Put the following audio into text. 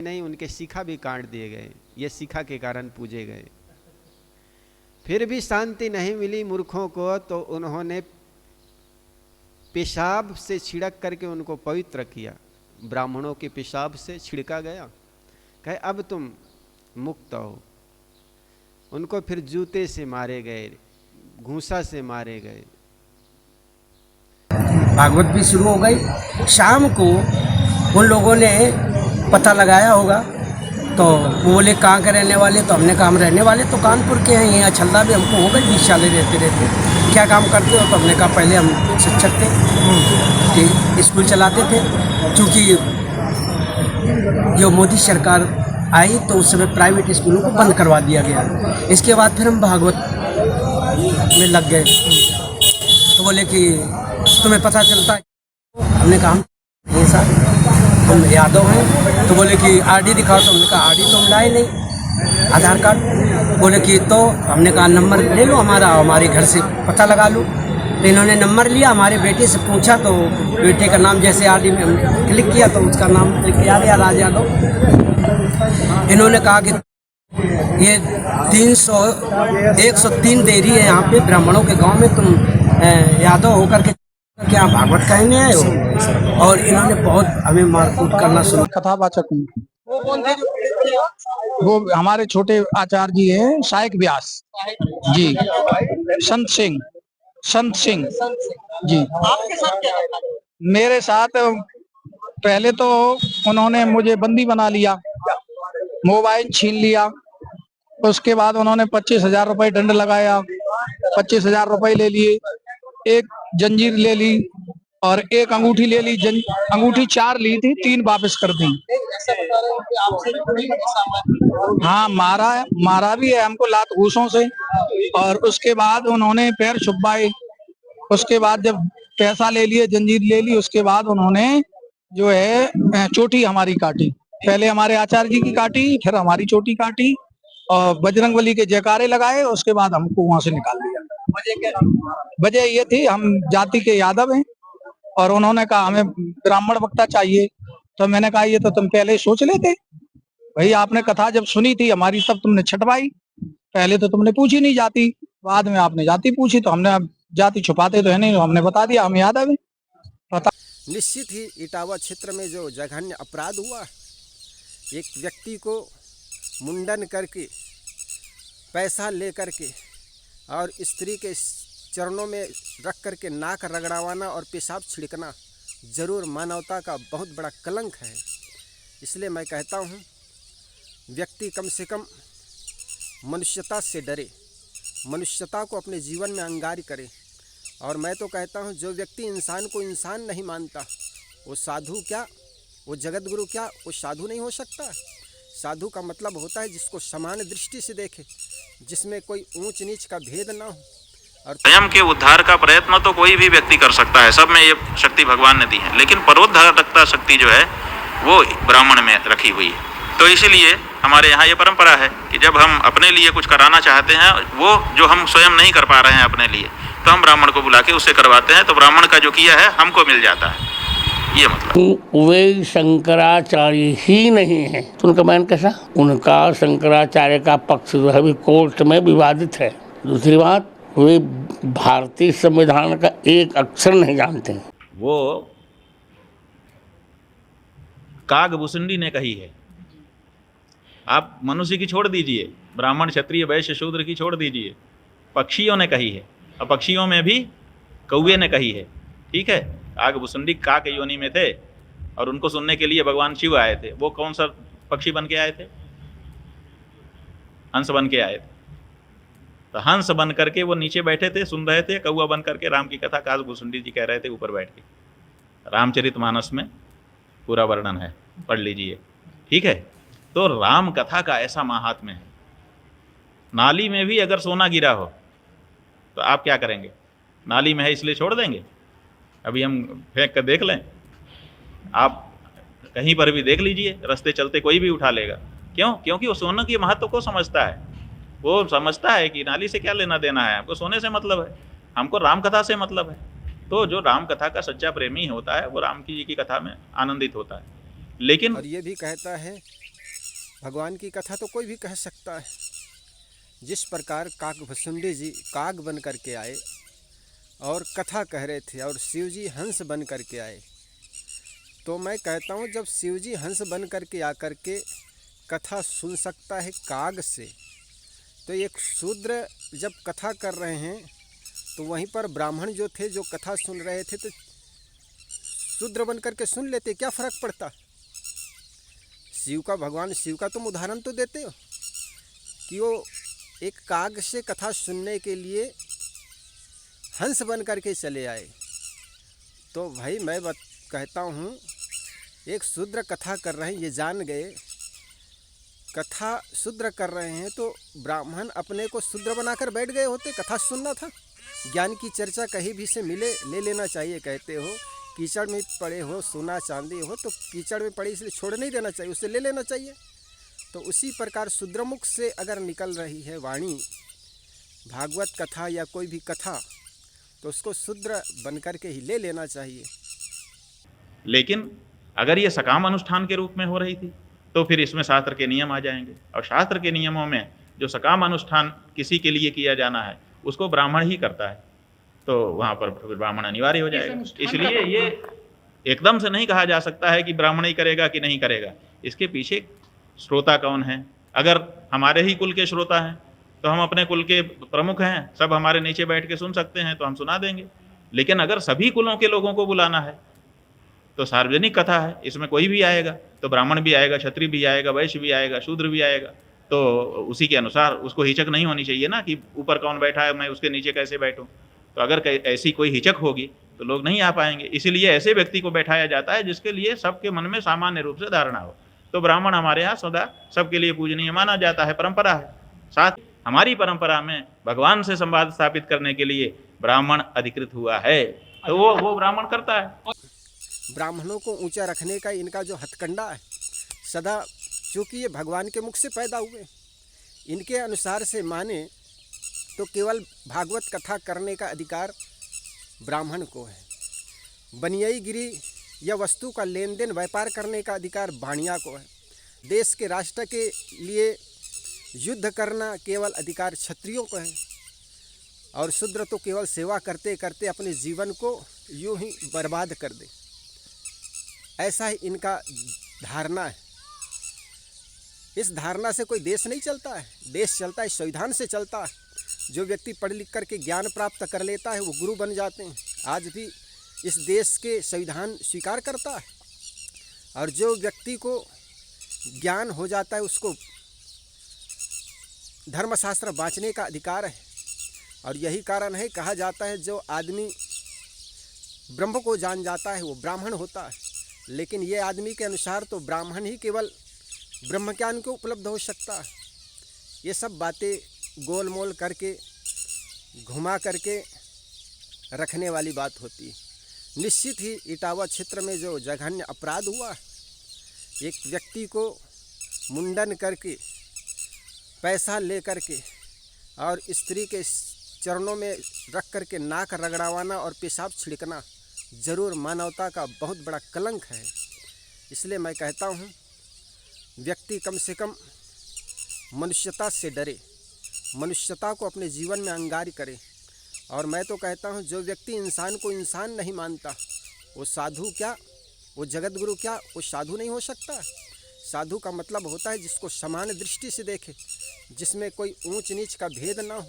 नहीं, उनके शिखा भी काट दिए गए, ये शिखा के कारण पूजे गए। फिर भी शांति नहीं मिली मूर्खों को, तो उन्होंने पेशाब से छिड़क करके उनको पवित्र किया। ब्राह्मणों के पेशाब से छिड़का गया, कहे अब तुम मुक्त हो। उनको फिर जूते से मारे गए, घूंसा से मारे गए। भागवत भी शुरू हो गई। शाम को उन लोगों ने पता लगाया होगा, तो वो बोले कहाँ के रहने वाले, तो हमने कहा हम रहने वाले तो कानपुर के हैं, यहाँ छल्ला भी हमको हो गई 20 साल रहते रहते। क्या काम करते हो, तो हमने कहा पहले हम शिक्षक थे, कि स्कूल चलाते थे। चूँकि जो मोदी सरकार आई तो उस समय प्राइवेट स्कूलों को बंद करवा दिया गया। इसके बाद फिर हम भागवत में लग गए। तो बोले कि तुम्हें पता चलता है, हमने कहा हम सर हम यादव हैं। तो बोले कि आरडी दिखाओ, तो हमने कहा आरडी तो हम लाए नहीं, आधार कार्ड। बोले कि तो हमने कहा नंबर ले लो हमारा, हमारे घर से पता लगा लो। तो इन्होंने नंबर लिया, हमारे बेटे से पूछा, तो बेटे का नाम जैसे आरडी में हम क्लिक किया तो उसका नाम क्लिक किया गया, राज यादव। इन्होंने कहा कि ये 103 देरी है यहाँ पे ब्राह्मणों के गांव में, तुम यादव होकर के क्या भागवत कहने आए हो। और इन्होंने बहुत हमें मारकूट करना शुरू। कथावाचक हूँ। वो हमारे छोटे आचार्य जी हैं, सहायक व्यास जी, संत सिंह जी। आपके साथ क्या है? मेरे साथ पहले तो उन्होंने मुझे बंदी बना लिया, मोबाइल छीन लिया। उसके बाद उन्होंने 25,000 रुपए दंड लगाया, 25,000 रुपए ले लिए, एक जंजीर ले ली और एक अंगूठी ले ली। अंगूठी 4 ली थी, 3 वापस कर दी। हाँ, मारा भी है हमको लात घूसों से। और उसके बाद उन्होंने पैर छुपाए। उसके बाद जब पैसा ले लिए, जंजीर ले ली, उसके बाद उन्होंने जो है चोटी हमारी काटी। पहले हमारे आचार्य जी की काटी, फिर हमारी चोटी काटी और बजरंगबली के जयकारे लगाए। उसके बाद हमको वहां से निकाल दिया। वजह ये थी, हम जाति के यादव हैं और उन्होंने कहा हमें ब्राह्मण वक्ता चाहिए। तो मैंने कहा ये तो तुम पहले ही सोच लेते भाई, आपने कथा जब सुनी थी हमारी तब तुमने छटवाई, पहले तो तुमने पूछी नहीं जाति, बाद में आपने जाति पूछी। तो हमने जाति छुपाते तो है नहीं, हमने बता दिया हम यादव हैं। निश्चित ही इटावा क्षेत्र में जो जघन्य अपराध हुआ, एक व्यक्ति को मुंडन करके पैसा ले करके और स्त्री के चरणों में रख करके नाक रगड़ावाना और पेशाब छिड़कना जरूर मानवता का बहुत बड़ा कलंक है। इसलिए मैं कहता हूँ व्यक्ति कम से कम मनुष्यता से डरे, मनुष्यता को अपने जीवन में अंगारी करे। और मैं तो कहता हूँ जो व्यक्ति इंसान को इंसान नहीं मानता, वो साधु क्या, वो जगत गुरु क्या, वो साधु नहीं हो सकता। साधु का मतलब होता है जिसको समान दृष्टि से देखे, जिसमें कोई ऊंच नीच का भेद ना हो। और स्वयं के उद्धार का प्रयत्न तो कोई भी व्यक्ति कर सकता है, सब में ये शक्ति भगवान ने दी है, लेकिन परोद्धारकता शक्ति जो है वो ब्राह्मण में रखी हुई है। तो इसीलिए हमारे यहाँ ये परंपरा है कि जब हम अपने लिए कुछ कराना चाहते हैं, वो जो हम स्वयं नहीं कर पा रहे हैं अपने लिए, तो हम ब्राह्मण को बुला के उससे करवाते हैं। तो ब्राह्मण का जो किया है हमको मिल जाता है, ये मतलब। वे शंकराचार्य ही नहीं है तो उनका बयान कैसा? उनका शंकराचार्य का पक्ष जो है भी कोर्ट में विवादित है। दूसरी बात, वे भारतीय संविधान का एक अक्षर नहीं जानते हैं। वो कागभूषुंडी ने कही है, आप मनुष्य की छोड़ दीजिए, ब्राह्मण क्षत्रिय वैश्य शूद्र की छोड़ दीजिए, पक्षियों ने कही है। और पक्षियों में भी कौवे ने कही है, ठीक है। कागभूषुंडी काक योनि में थे और उनको सुनने के लिए भगवान शिव आए थे। वो कौन सा पक्षी बन के आए थे? हंस बन के आए थे। तो हंस बन करके वो नीचे बैठे थे, सुन रहे थे। कौवा बन करके राम की कथा कागभूषुंडी जी कह रहे थे ऊपर बैठ के। रामचरितमानस में पूरा वर्णन है, पढ़ लीजिए, ठीक है। तो राम कथा का ऐसा महात्म्य है। नाली में भी अगर सोना गिरा हो तो आप क्या करेंगे? नाली में है इसलिए छोड़ देंगे? अभी हम फेंक कर देख लें, आप कहीं पर भी देख लीजिए, रास्ते चलते कोई भी उठा लेगा। क्यों? क्योंकि वो सोने के महत्व को समझता है। वो समझता है कि नाली से क्या लेना देना है, हमको सोने से मतलब है, हमको राम कथा से मतलब है। तो जो राम कथा का सच्चा प्रेमी होता है वो राम की जी की कथा में आनंदित होता है। लेकिन और ये भी कहता है भगवान की कथा तो कोई भी कह सकता है। जिस प्रकार काकभुसुंडी जी काग बन करके आए और कथा कह रहे थे और शिव जी हंस बन करके आए, तो मैं कहता हूँ जब शिव जी हंस बन करके आकर के कथा सुन सकता है काग से, तो एक शूद्र जब कथा कर रहे हैं तो वहीं पर ब्राह्मण जो थे जो कथा सुन रहे थे तो शूद्र बन करके सुन लेते, क्या फ़र्क पड़ता। शिव का, भगवान शिव का तुम उदाहरण तो देते हो कि वो एक काग से कथा सुनने के लिए हंस बन करके चले आए। तो भाई मैं कहता हूँ एक शूद्र कथा कर रहे हैं, ये जान गए कथा शूद्र कर रहे हैं, तो ब्राह्मण अपने को शूद्र बनाकर बैठ गए होते। कथा सुनना था, ज्ञान की चर्चा कहीं भी से मिले ले लेना चाहिए। कहते हो कीचड़ में पड़े हो सोना चांदी हो तो कीचड़ में पड़े इसलिए छोड़ नहीं देना चाहिए, उससे ले लेना चाहिए। तो उसी प्रकार शूद्रमुख से अगर निकल रही है वाणी भागवत कथा या कोई भी कथा, तो उसको शूद्र बन करके ही ले लेना चाहिए। लेकिन अगर ये सकाम अनुष्ठान के रूप में हो रही थी तो फिर इसमें शास्त्र के नियम आ जाएंगे, और शास्त्र के नियमों में जो सकाम अनुष्ठान किसी के लिए किया जाना है उसको ब्राह्मण ही करता है, तो वहाँ पर फिर ब्राह्मण अनिवार्य हो जाएगा। इसलिए ये एकदम से नहीं कहा जा सकता है कि ब्राह्मण ही करेगा कि नहीं करेगा। इसके पीछे श्रोता कौन है। अगर हमारे ही कुल के श्रोता हैं तो हम अपने कुल के प्रमुख हैं, सब हमारे नीचे बैठ के सुन सकते हैं तो हम सुना देंगे। लेकिन अगर सभी कुलों के लोगों को बुलाना है तो सार्वजनिक कथा है, इसमें कोई भी आएगा तो ब्राह्मण भी आएगा, क्षत्रिय भी आएगा, वैश्य भी आएगा, शूद्र भी आएगा, तो उसी के अनुसार उसको हिचक नहीं होनी चाहिए ना कि ऊपर कौन बैठा है मैं उसके नीचे कैसे बैठूं। तो अगर ऐसी कोई हिचक होगी तो लोग नहीं आ पाएंगे। इसीलिए ऐसे व्यक्ति को बैठाया जाता है जिसके लिए सबके मन में सामान्य रूप से धारणा हो। तो ब्राह्मण हमारे यहाँ सदा सबके लिए पूजनीय माना जाता है, परंपरा है। साथ हमारी परंपरा में भगवान से संवाद स्थापित करने के लिए ब्राह्मण अधिकृत हुआ है, तो वो ब्राह्मण करता है। ब्राह्मणों को ऊंचा रखने का इनका जो हथकंडा है सदा, चूँकि ये भगवान के मुख से पैदा हुए, इनके अनुसार से माने तो केवल भागवत कथा करने का अधिकार ब्राह्मण को है। बनियाईगिरी या वस्तु का लेन देन व्यापार करने का अधिकार बाणिया को है। देश के राष्ट्र के लिए युद्ध करना केवल अधिकार क्षत्रियों को है, और शूद्र तो केवल सेवा करते करते अपने जीवन को यूं ही बर्बाद कर दे। ऐसा ही इनका धारणा है। इस धारणा से कोई देश नहीं चलता है, देश चलता है संविधान से चलता है। जो व्यक्ति पढ़ लिख करके ज्ञान प्राप्त कर लेता है वो गुरु बन जाते हैं। आज भी इस देश के संविधान स्वीकार करता है, और जो व्यक्ति को ज्ञान हो जाता है उसको धर्मशास्त्र बाँचने का अधिकार है। और यही कारण है, कहा जाता है जो आदमी ब्रह्म को जान जाता है वो ब्राह्मण होता है। लेकिन ये आदमी के अनुसार तो ब्राह्मण ही केवल ब्रह्म ज्ञान को उपलब्ध हो सकता है। ये सब बातें गोल मोल करके घुमा करके रखने वाली बात होती है। निश्चित ही इटावा क्षेत्र में जो जघन्य अपराध हुआ, एक व्यक्ति को मुंडन करके पैसा ले करके और स्त्री के चरणों में रख करके नाक रगड़ावाना और पेशाब छिड़कना जरूर मानवता का बहुत बड़ा कलंक है। इसलिए मैं कहता हूँ व्यक्ति कम से कम मनुष्यता से डरे, मनुष्यता को अपने जीवन में अंगारी करे। और मैं तो कहता हूँ जो व्यक्ति इंसान को इंसान नहीं मानता वो साधु क्या, वो जगत गुरु क्या, वो साधु नहीं हो सकता। साधु का मतलब होता है जिसको समान दृष्टि से देखे, जिसमें कोई ऊंच नीच का भेद ना हो,